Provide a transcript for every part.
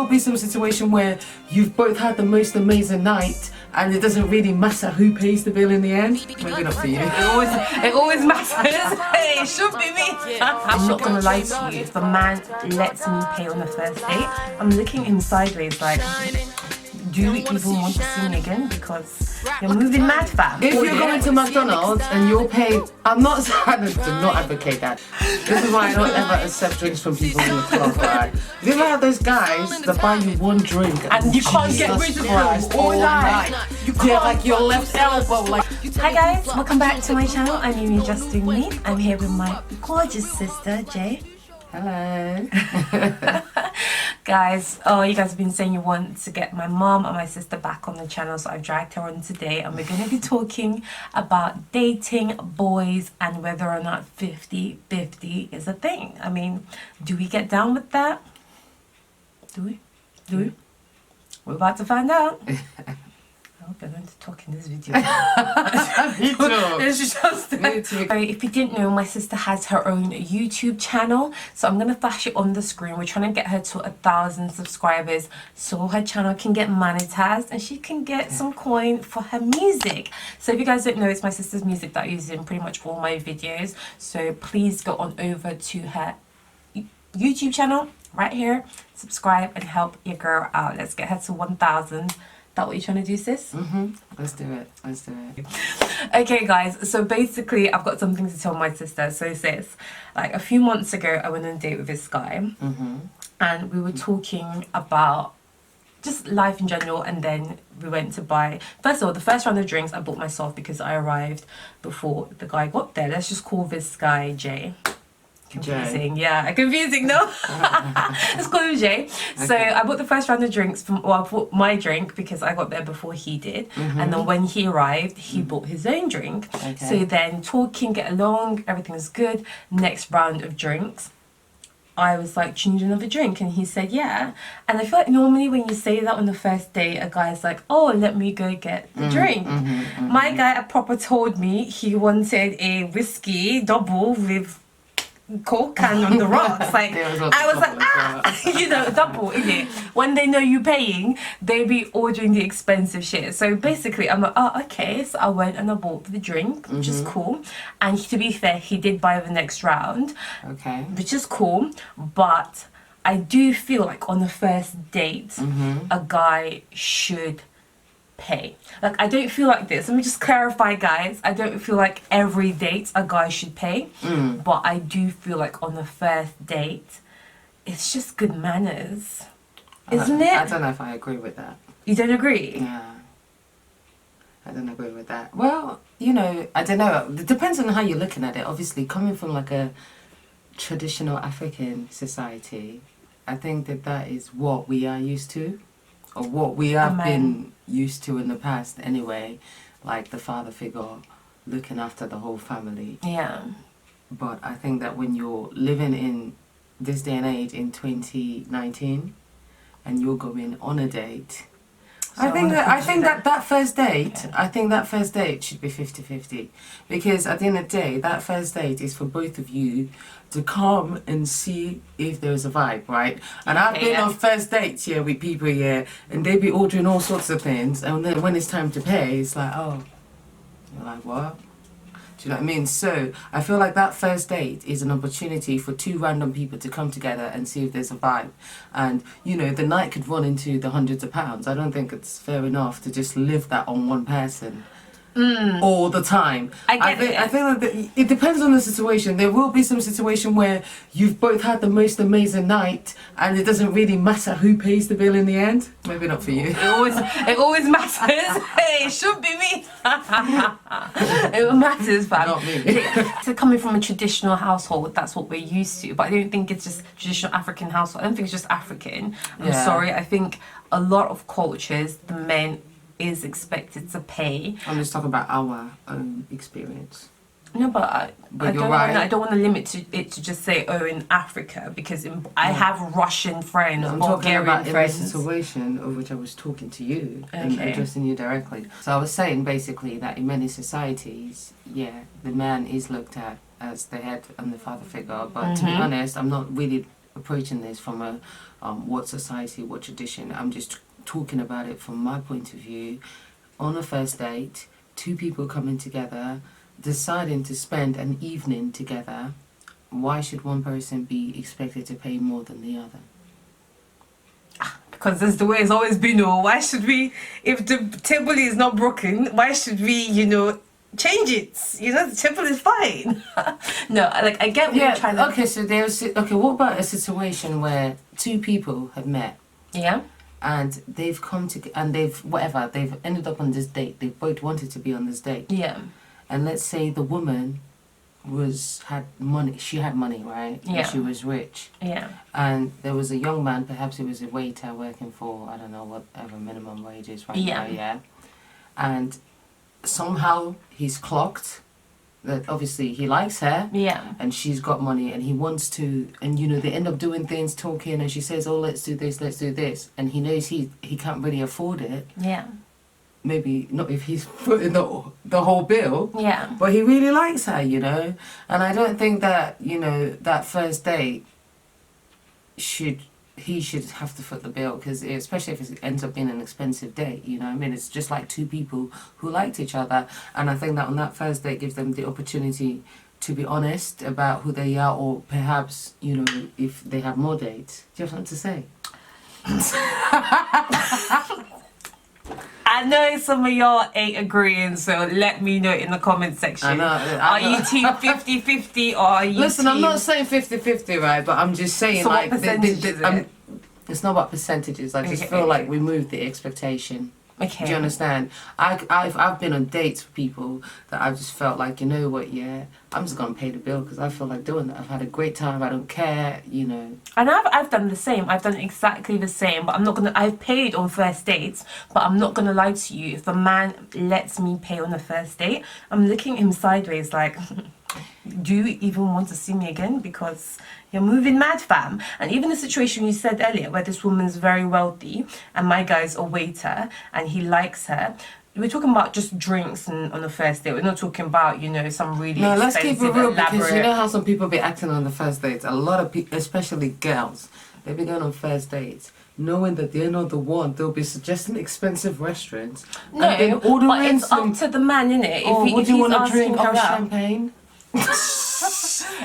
will be some situation where you've both had the most amazing night and it doesn't really matter who pays the bill in the end. Maybe not for you. It always matters. Hey, it should be me. I'm not gonna lie to you. If a man lets me pay on the first date, I'm looking at him sideways like, do you even want to see me again? Because you're moving mad, fam. If you're going to McDonald's and you're paying, I'm not trying to not advocate that. This is why I don't ever accept drinks from people in the club, right? You ever have those guys that buy you one drink and you can't get rid of them all night? Yeah, like your left elbow, like. Hi guys, welcome back to my channel. I'm Yumi Just Doing Me. I'm here with my gorgeous sister, Jay. Hello. Guys, you guys have been saying you want to get my mom and my sister back on the channel, so I've dragged her on today and we're going to be talking about dating boys and whether or not 50-50 is a thing. I mean, do we get down with that? Do we? Do we? We're about to find out. I hope I'm going to talk in this video. Me too. Me too. If you didn't know, my sister has her own YouTube channel, so I'm going to flash it on the screen. We're trying to get her to 1,000 subscribers so her channel can get monetized and she can get some coin for her music. So if you guys don't know, it's my sister's music that I use in pretty much all my videos. So please go on over to her YouTube channel right here, subscribe and help your girl out. Let's get her to 1,000. That what you're trying to do, sis? Let's do it. Let's do it. Okay, guys. So basically, I've got something to tell my sister. So, sis, like a few months ago, I went on a date with this guy, and we were talking about just life in general. And then we went to buy. First of all, the first round of drinks I bought myself because I arrived before the guy got there. Let's just call this guy Jay. Confusing, yeah, confusing, no? Let's call him Jay. Okay. So I bought the first round of drinks I bought my drink because I got there before he did. And then when he arrived, he bought his own drink. Okay. So then talking, get along, everything's good. Next round of drinks, I was like, do you need another drink? And he said, yeah. And I feel like normally when you say that on the first date, a guy's like, oh, let me go get the drink. My guy proper told me he wanted a whiskey double with Coke can on the rocks. Like I was like, you know, double, isn't it? When they know you paying, they be ordering the expensive shit. So basically, I'm like, oh, okay. So I went and I bought the drink, which is cool. And to be fair, he did buy the next round, okay, which is cool. But I do feel like on the first date, a guy should pay. Like I don't feel like this. Let me just clarify, guys. I don't feel like every date a guy should pay, but I do feel like on the first date, it's just good manners, isn't it? I don't know if I agree with that. You don't agree? Yeah, I don't agree with that. Well, you know, I don't know. It depends on how you're looking at it. Obviously, coming from like a traditional African society, I think that is what we are used to, or what we have been used to in the past anyway, like the father figure looking after the whole family. Yeah. But I think that when you're living in this day and age in 2019 and you're going on a date, so I think that first date should be 50-50, because at the end of the day, that first date is for both of you to come and see if there's a vibe, right? And I've been on first dates here with people here, and they be ordering all sorts of things, and then when it's time to pay, it's like, oh, you're like, what? Do you know what I mean? So I feel like that first date is an opportunity for two random people to come together and see if there's a vibe. And, you know, the night could run into the hundreds of pounds. I don't think it's fair enough to just live that on one person. All the time. I think that it depends on the situation. There will be some situation where you've both had the most amazing night and it doesn't really matter who pays the bill in the end. Maybe not for you. It always matters. Hey, it should be me. It matters, fam. Not me. So coming from a traditional household, that's what we're used to. But I don't think it's just traditional African household. I don't think it's just African. I'm sorry. I think a lot of cultures, the men is expected to pay. I'm just talking about our own experience. No, but I don't want to limit it to just say, oh, in Africa, because I have Russian friends, I'm Bulgarian talking about friends. In the situation of which I was talking to you and addressing you directly. So I was saying basically that in many societies, the man is looked at as the head and the father figure. But to be honest, I'm not really approaching this from a what society, what tradition. I'm just talking about it from my point of view. On a first date, two people coming together, deciding to spend an evening together. Why should one person be expected to pay more than the other? Because that's the way it's always been. Or why should we, if the table is not broken, why should we, change it? The table is fine. No, like I get what you're trying to. Okay, so what about a situation where two people have met? Yeah. And they've come to, and they've ended up on this date. They both wanted to be on this date. Yeah. And let's say the woman had money. She had money, right? Yeah. And she was rich. Yeah. And there was a young man, perhaps he was a waiter working for, I don't know, whatever minimum wage is right now, yeah. And somehow he's clocked that obviously he likes her. Yeah. And she's got money and he wants to, and they end up doing things, talking, and she says, oh, let's do this. And he knows he can't really afford it. Yeah. Maybe not if he's putting the whole bill. Yeah. But he really likes her, And I don't think that, that first date he should have to foot the bill, because especially if it ends up being an expensive date, it's just like two people who liked each other. And I think that on that first date gives them the opportunity to be honest about who they are, or perhaps, if they have more dates. Do you have something to say? I know some of y'all ain't agreeing, so let me know in the comment section. I know. Are you team 50-50 or are you Listen, team... I'm not saying 50-50, right? But I'm just saying, So like... what percentage is it? It's not about percentages. I just feel like we moved the expectation. Okay. Do you understand? I've been on dates with people that I've just felt like, you know what, yeah, I'm just going to pay the bill because I feel like doing that. I've had a great time. I don't care, And I've done the same. I've done exactly the same. But I've paid on first dates, but I'm not going to lie to you. If a man lets me pay on a first date, I'm looking at him sideways like... Do you even want to see me again? Because you're moving mad, fam. And even the situation you said earlier, where this woman's very wealthy and my guy's a waiter and he likes her. We're talking about just drinks on the first date. We're not talking about, some really expensive, let's keep it real, elaborate... because you know how some people be acting on the first dates. A lot of people, especially girls, they be going on first dates knowing that they're not the one. They'll be suggesting expensive restaurants. No, and then ordering but it's some... up to the man, innit? What do you want to drink? Her out. Champagne?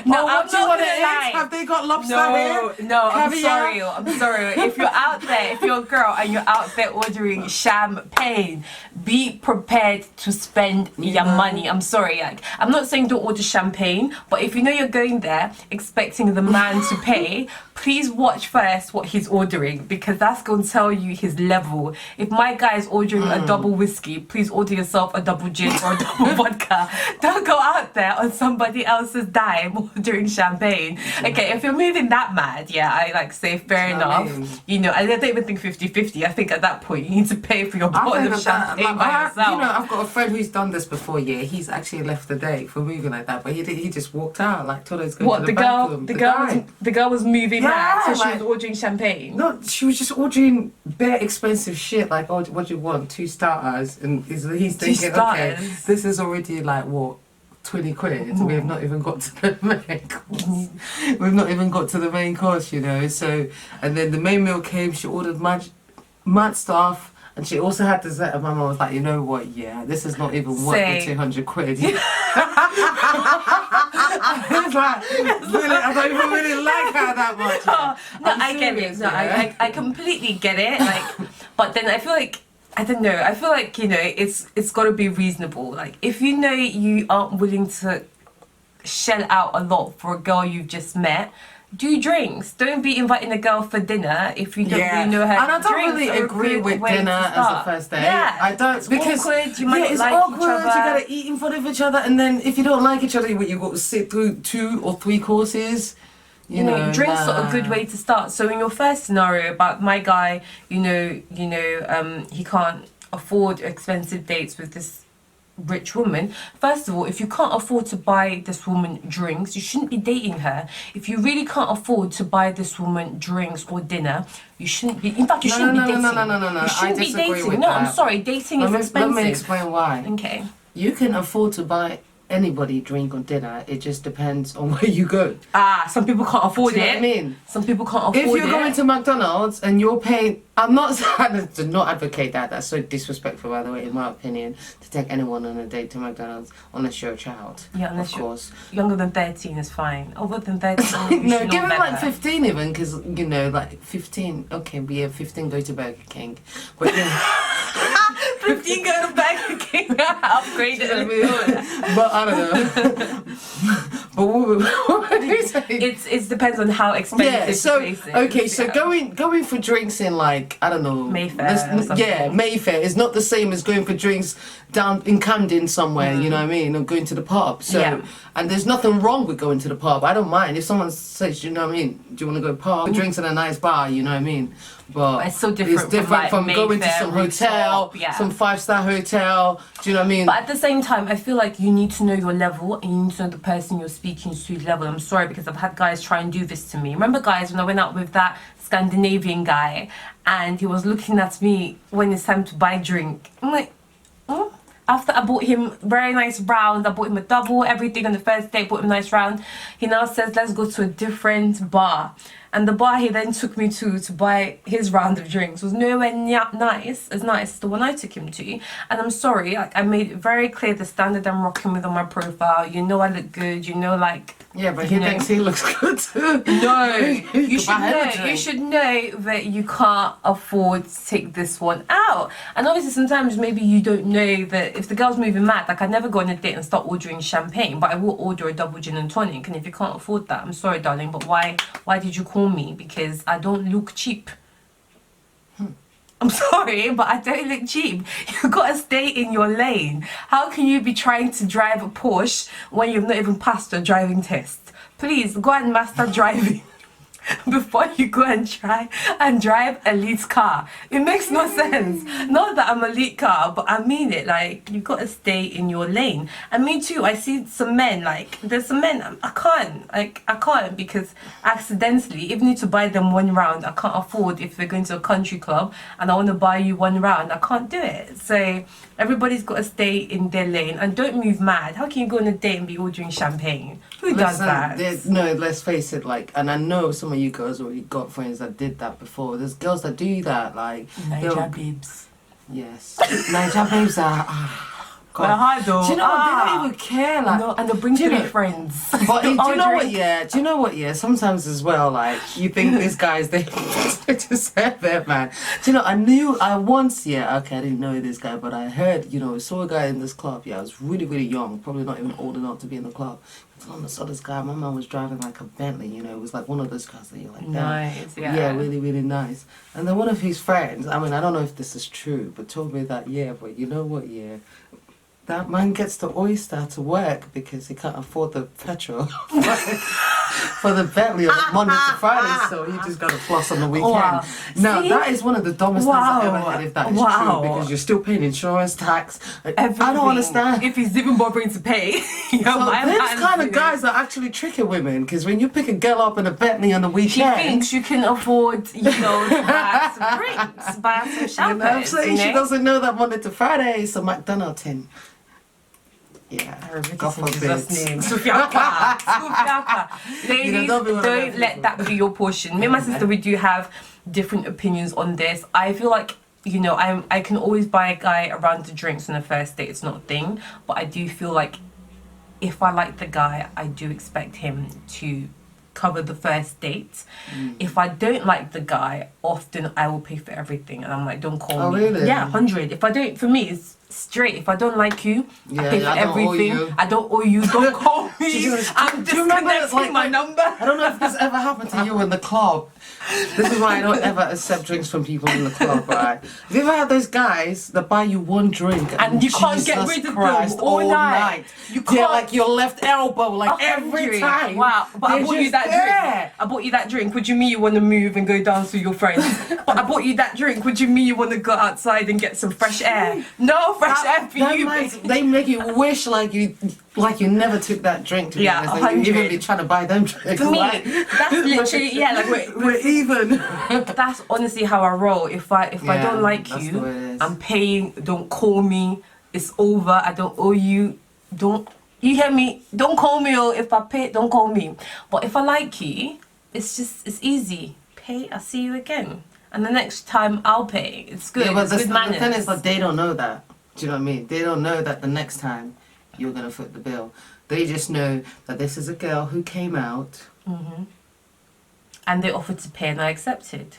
No, what I'm do you not want to gonna eat? lie. Have they got lobster here? No, I'm Caviar? sorry. If you're out there, if you're a girl and you're out there ordering champagne, be prepared to spend your money. I'm sorry. I'm not saying don't order champagne, but if you know you're going there expecting the man to pay, please watch first what he's ordering, because that's going to tell you his level. If my guy is ordering a double whiskey, please order yourself a double gin or a double vodka. Don't go out there on somebody else's dime ordering champagne. Okay, if you're moving that mad, I say fair enough. I don't even think 50-50. I think at that point you need to pay for your bottle of champagne by yourself. I've got a friend who's done this before. Yeah, he's actually left the date for moving like that, but he just walked out like told her he's going to the bathroom. The girl was moving mad, so she like, was ordering champagne. No, she was just ordering bare expensive shit. Like, oh, what do you want? 2 starters, and he's thinking, okay, this is already like what, 20 quid. We have not even got to the main course. We've not even got to the main course, So, and then the main meal came. She ordered mad stuff. And she also had dessert, and my mum was like, you know what, this is not even worth the 200 quid. I was like, really, I don't even really like her that much. I get it. No, I completely get it. But then I feel like, I don't know, it's got to be reasonable. Like, if you know you aren't willing to shell out a lot for a girl you've just met, do drinks. Don't be inviting a girl for dinner if you don't really know her. And I don't really agree with dinner as a first date. Yeah, I don't, it's because awkward. You might it's not like awkward. each other. You gotta eat in front of each other, and then if you don't like each other, you got to sit through 2 or 3 courses. Drinks are a good way to start. So in your first scenario about my guy, he can't afford expensive dates with this rich woman. First of all, if you can't afford to buy this woman drinks, you shouldn't be dating her. If you really can't afford to buy this woman drinks or dinner, you shouldn't be. In fact, you shouldn't be dating. No. You shouldn't be dating. With No, that. I'm sorry. Dating is expensive. Let me explain why. Okay. You can afford to buy anybody drink on dinner. It just depends on where you go. Some people can't afford Do you it. know what I mean? Some people can't afford it. If you're going to McDonald's and you're paying, I'm not trying to not advocate that. That's so disrespectful, by the way, in my opinion, to take anyone on a date to McDonald's unless you're a child. Yeah, unless of course. Younger than 13 is fine. Over than 13, no, give him like 15 even, because you know, like 15. Okay, we have 15 go to Burger King, but then 15 go to Burger King. Upgrade it. But I don't know. But what would you say? It depends on how expensive Yeah. So the place is. okay. So going for drinks in like I don't know Mayfair or something. Yeah, Mayfair is not the same as going for drinks down in Camden somewhere. You know what I mean? Or going to the pub. So Yeah. and there's nothing wrong with going to the pub. I don't mind if someone says, you know what I mean? Do you want to go pub? Drinks in a nice bar. You know what I mean? But It's so different It's different from, from, like, going to Mayfair, some hotel, rooftop, yeah. some 5-star hotel. Do you know what I mean? But at the same time, I feel like you need to know your level and you need to know the person you're speaking to's level. I'm sorry because I've had guys try and do this to me. Remember, guys, when I went out with that Scandinavian guy and he was looking at me when it's time to buy a drink? I'm like, oh. After I bought him very nice round, I bought him a double, everything on the first day, bought him a nice round. He now says, let's go to a different bar. And the bar he then took me to buy his round of drinks was nowhere near nice as the one I took him to. And I'm sorry, like, I made it very clear the standard I'm rocking with on my profile. You know I look good, you know, like... Yeah, but he thinks he looks good too. No, you should Buy know. him a drink. You should know that you can't afford to take this one out. And obviously, sometimes maybe you don't know that if the girl's moving mad. Like, I never go on a date and start ordering champagne, but I will order a double gin and tonic. And if you can't afford that, I'm sorry, darling, but why did you call me? Because I don't look cheap. I'm sorry, but I don't look cheap. You've got to stay in your lane. How can you be trying to drive a Porsche when you've not even passed your driving test? Please, go and master driving before you go and try and drive a lead car. It makes no sense. Not that I'm a lead car, but I mean it. Like, you've got to stay in your lane. And me too, I see some men, like, there's some men, I can't because accidentally, even to buy them one round, I can't afford if we're going to a country club and I want to buy you one round, I can't do it. So everybody's got to stay in their lane and don't move mad. How can you go on a date and be ordering champagne? Who does that? No, let's face it, like, and I know some of you girls already got friends that did that before. There's girls that do that, like... Niger babes. Yes. Niger babes are... Well, hi though. Do you know what? They don't even care, like... No, and they'll bring do you three know- friends. But do you I'll know what, drink. yeah? Do you know what, yeah? Sometimes as well, like, you think these guys, they just said that, man. Do you know, I once, I didn't know this guy, but I heard, saw a guy in this club, I was really, really young, probably not even old enough to be in the club. I saw this guy, my mum was driving like a Bentley, it was like one of those cars that you're like, damn. Nice, yeah. Yeah, really, really nice. And then one of his friends, I mean, I don't know if this is true, but told me that, but you know what, that man gets the oyster to work because he can't afford the petrol for the Bentley on Monday to Friday, so he just got to floss on the weekend. Wow. Now, See? that is one of the dumbest things I've ever Wow. heard, if that is Wow. true, because you're still paying insurance, tax. I Everything. don't understand. If he's even bothering to pay. So those kind of guys are actually tricking women, because when you pick a girl up in a Bentley on the She weekend, thinks you can afford, to buy some drinks, buy some I'm champagne. saying she doesn't know that Monday to Friday is a McDonald's tin. Yeah, God In forbid. Jesus' name. Sufiaka. Ladies, don't be one of those don't let people. that be your portion. Me and my sister, we do have different opinions on this. I feel like, I can always buy a guy a round of drinks on a first date. It's not a thing. But I do feel like if I like the guy, I do expect him to cover the first date. If I don't like the guy, often I will pay for everything. And I'm like, don't call Oh, me. really? Yeah, 100. If I don't, for me, it's straight. If I don't like you, I pay for I don't owe everything. you. I don't owe you. Don't call me. Do you I'm remember, disconnecting my number. I don't know if this ever happened to you in the club. This is why I don't ever accept drinks from people in the club, right? Have you ever had those guys that buy you one drink And you can't get Jesus rid of them Christ, all night? You Yeah, can't- like your left elbow, like 100. every time. Wow, but I They're bought you just that there. drink. I bought you that drink. Would you mean you want to move and go dance with your friends? But I bought you that drink. Would you mean you want to go outside and get some fresh air? No fresh air for That you. man's- babe. they make you wish like you never took that drink, to be Yeah, honest, and you 100. even be trying to buy them drinks. For me, like- that's literally like we're even. that's honestly how I roll. If I Yeah, don't like that's the you, way it is. I'm paying. Don't call me. It's over. I don't owe you. Don't You hear me? Don't call me, or if I pay, don't call me. But if I like you, it's easy. Pay, I'll see you again. And the next time I'll pay. It's good. Yeah, but it's good manners. the thing is that they don't know that. Do you know what I mean? They don't know that the next time you're going to foot the bill. They just know that this is a girl who came out. Mm-hmm. And they offered to pay and I accepted.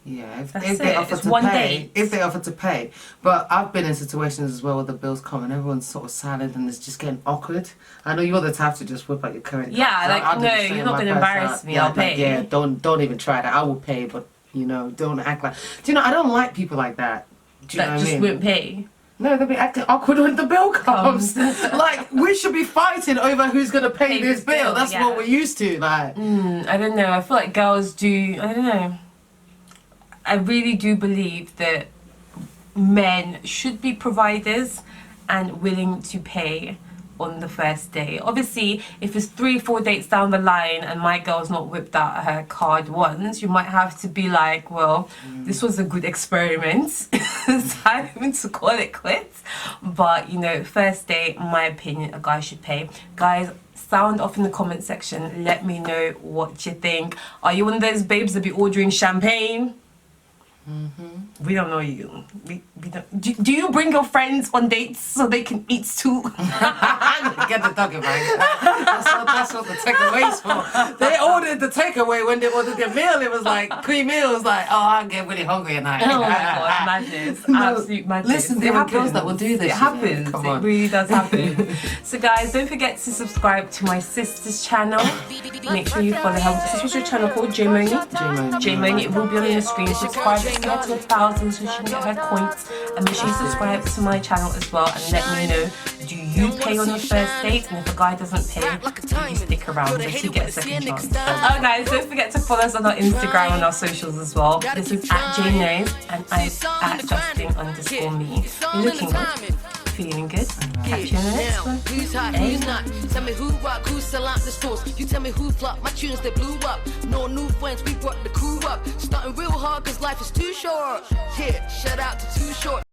Yeah, if That's they it. offer It's to one pay, date. if they offer to pay. But I've been in situations as well where the bills come and everyone's sort of silent and it's just getting awkward. I know you're the type to just whip out your current. Yeah, like, I'll do no, the same. you're not My gonna purse embarrass out. me, Yeah, I'll pay. Yeah, don't even try that. I will pay, but you know, don't act like. Do you know? I don't like people like that. Do you know That what just I mean? won't pay. No, they'll be acting awkward when the bill comes. Like, we should be fighting over who's going to pay this bill. That's yeah. what we're used to. Like, I don't know. I feel like girls do. I don't know. I really do believe that men should be providers and willing to pay on the first day. Obviously, if it's 3-4 dates down the line and my girl's not whipped out her card once, you might have to be like, well, this was a good experiment. It's time to call it quits. But, you know, first date, in my opinion, a guy should pay. Guys, sound off in the comment section. Let me know what you think. Are you one of those babes that be ordering champagne? We don't know you. We don't. Do you bring your friends on dates so they can eat too? get the doggy bag. That's what the takeaway's for. They ordered the takeaway when they ordered their meal. It was like, pre-meal was like, oh, I get really hungry at night. Oh my god, madness. Absolute madness. Listen, there are girls that will do this. It happens. Come on. It really does happen. So guys, don't forget to subscribe to my sister's channel. Make sure you follow her. What's your channel called? J Moni? J Moni. It will be on your screen. Subscribe to get to 1,000 so she can get her coins. And make sure you subscribe to my channel as well and let me know, do you pay on your first date? And if a guy doesn't pay, do you stick around so you get a second chance? Oh guys, don't forget to follow us on our Instagram and our socials as well. This is at J Knows and I'm at Justin_me. You're looking good. Feeling good. Catch you in the next one. Who's hot, who's not? Tell me who rock, who sell out the stores. You tell me who flop, my tunes they blew up. No new friends, we brought the crew up. Starting real hard cause life is too short. Yeah, shout out to Too Short.